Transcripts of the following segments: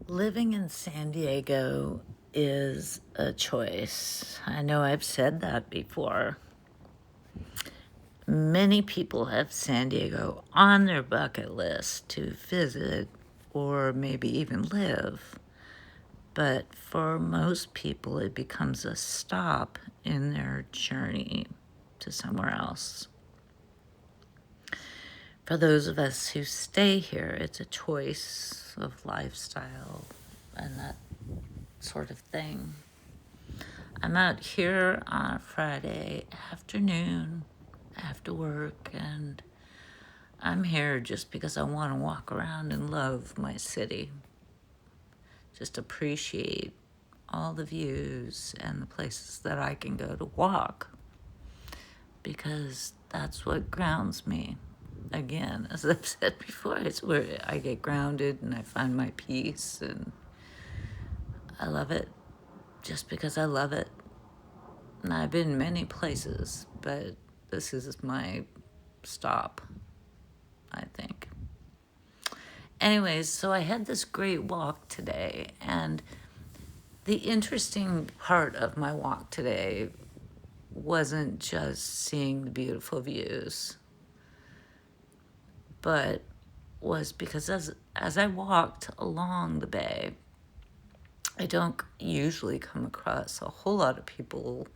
Living in San Diego is a choice. I know I've said that before. Many people have San Diego on their bucket list to visit or maybe even live. But for most people, it becomes a stop in their journey to somewhere else. For those of us who stay here, it's a choice of lifestyle and that sort of thing. I'm out here on a Friday afternoon after work, and I'm here just because I want to walk around and love my city. Just appreciate all the views and the places that I can go to walk, because that's what grounds me. Again, as I've said before, it's where I get grounded and I find my peace, and I love it just because I love it. And I've been many places, but this is my stop, I think. Anyways, so I had this great walk today, and the interesting part of my walk today wasn't just seeing the beautiful views, but was because as I walked along the bay, I don't usually come across a whole lot of people,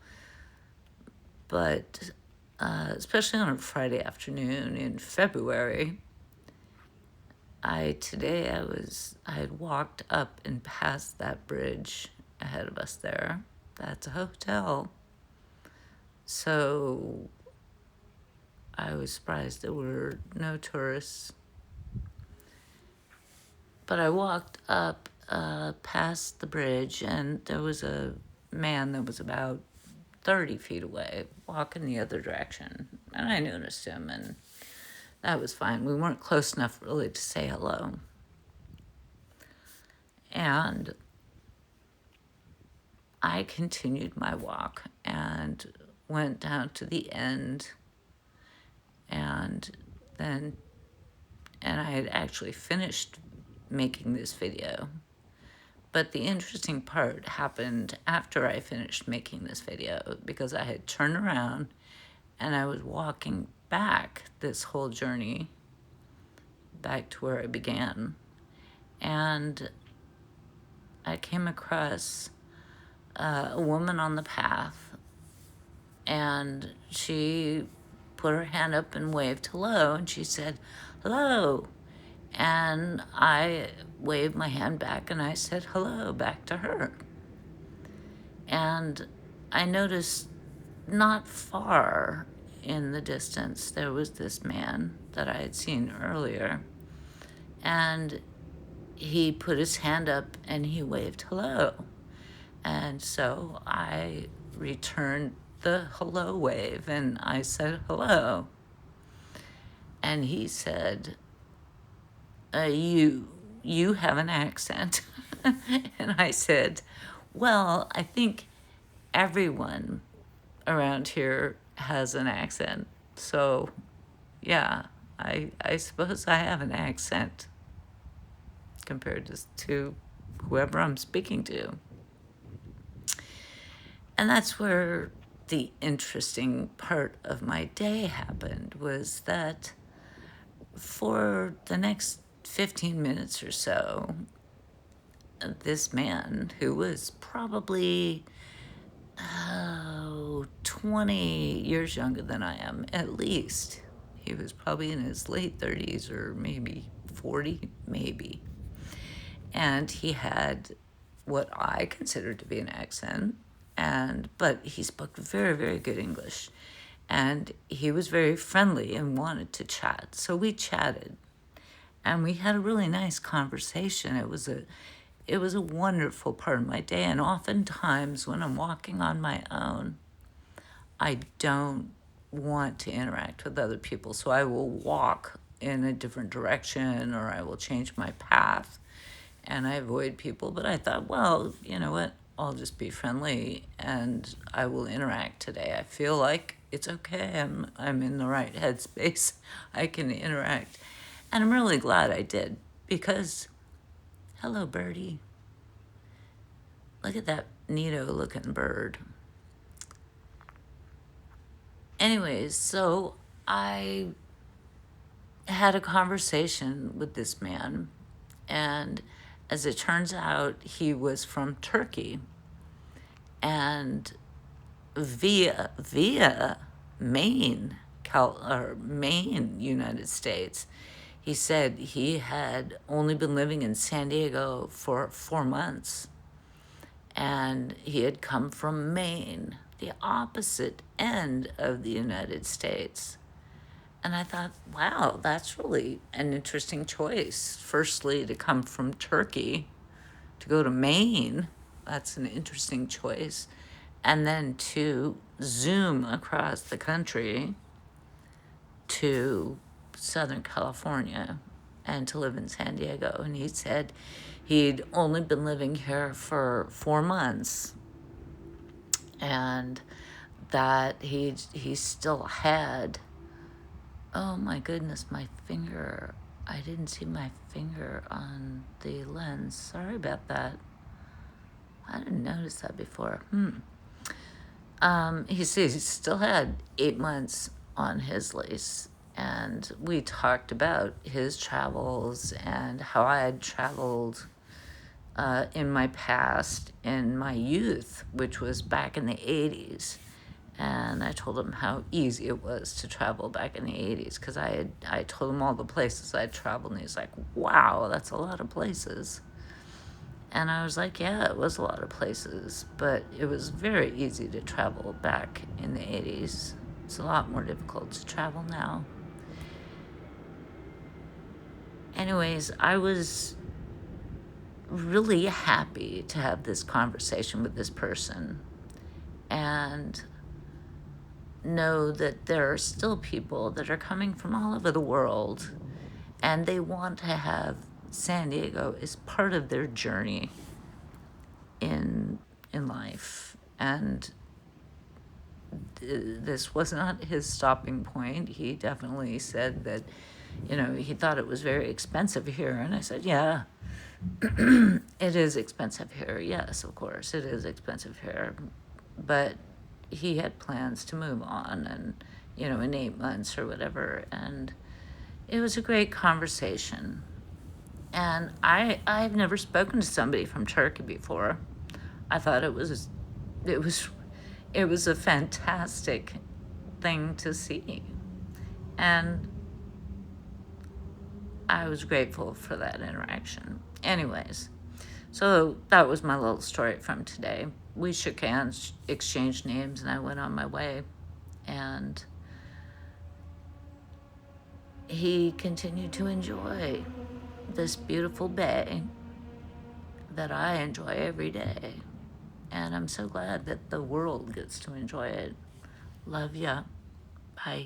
but especially on a Friday afternoon in February, I had walked up and past that bridge ahead of us there. That's a hotel. So I was surprised there were no tourists. But I walked up past the bridge, and there was a man that was about 30 feet away walking the other direction. And I noticed him, and that was fine. We weren't close enough really to say hello. And I continued my walk and went down to the end, and I had actually finished making this video. But the interesting part happened after I finished making this video, because I had turned around and I was walking back this whole journey back to where I began. And I came across a woman on the path, and she put her hand up and waved hello, and she said, "Hello." And I waved my hand back and I said hello back to her. And I noticed not far in the distance there was this man that I had seen earlier, and he put his hand up and he waved hello. And so I returned the hello wave and I said hello. And he said, you have an accent." And I said, "Well, I think everyone around here has an accent. So yeah, I suppose I have an accent compared to whoever I'm speaking to." And that's where the interesting part of my day happened, was that for the next 15 minutes or so, this man, who was probably 20 years younger than I am, at least. He was probably in his late 30s or maybe 40, maybe. And he had what I considered to be an accent, but he spoke very, very good English. And he was very friendly and wanted to chat. So we chatted, and we had a really nice conversation. It was a wonderful part of my day. And oftentimes when I'm walking on my own, I don't want to interact with other people. So I will walk in a different direction, or I will change my path, and I avoid people. But I thought, well, you know what? I'll just be friendly and I will interact today. I feel like it's okay. I'm in the right headspace. I can interact. And I'm really glad I did, because Hello, birdie. Look at that neato looking bird. Anyways, so I had a conversation with this man, and as it turns out, he was from Turkey, and via Maine, Maine, United States. He said he had only been living in San Diego for 4 months, and he had come from Maine, the opposite end of the United States. And I thought, wow, that's really an interesting choice. Firstly, to come from Turkey to go to Maine, that's an interesting choice. And then to zoom across the country to Southern California and to live in San Diego. And he said he'd only been living here for 4 months, and that he still had, oh my goodness, my finger. I didn't see my finger on the lens. Sorry about that. I didn't notice that before. He says he still had 8 months on his lease, and we talked about his travels and how I had traveled in my past, in my youth, which was back in the 80s. And I told him how easy it was to travel back in the 80s, because I told him all the places I'd traveled, and he's like, wow, that's a lot of places. And I was like, yeah, it was a lot of places, but it was very easy to travel back in the 80s. It's a lot more difficult to travel now. Anyways, I was really happy to have this conversation with this person and know that there are still people that are coming from all over the world, and they want to have San Diego as part of their journey in life. And this was not his stopping point. He definitely said that, he thought it was very expensive here. And I said, yeah, it is expensive here. Yes, of course, it is expensive here. But he had plans to move on, and, in 8 months or whatever. And it was a great conversation. And I've never spoken to somebody from Turkey before. I thought it was a fantastic thing to see. And I was grateful for that interaction. Anyways, so that was my little story from today. We shook hands, exchanged names, and I went on my way. And he continued to enjoy this beautiful bay that I enjoy every day. And I'm so glad that the world gets to enjoy it. Love ya. Bye.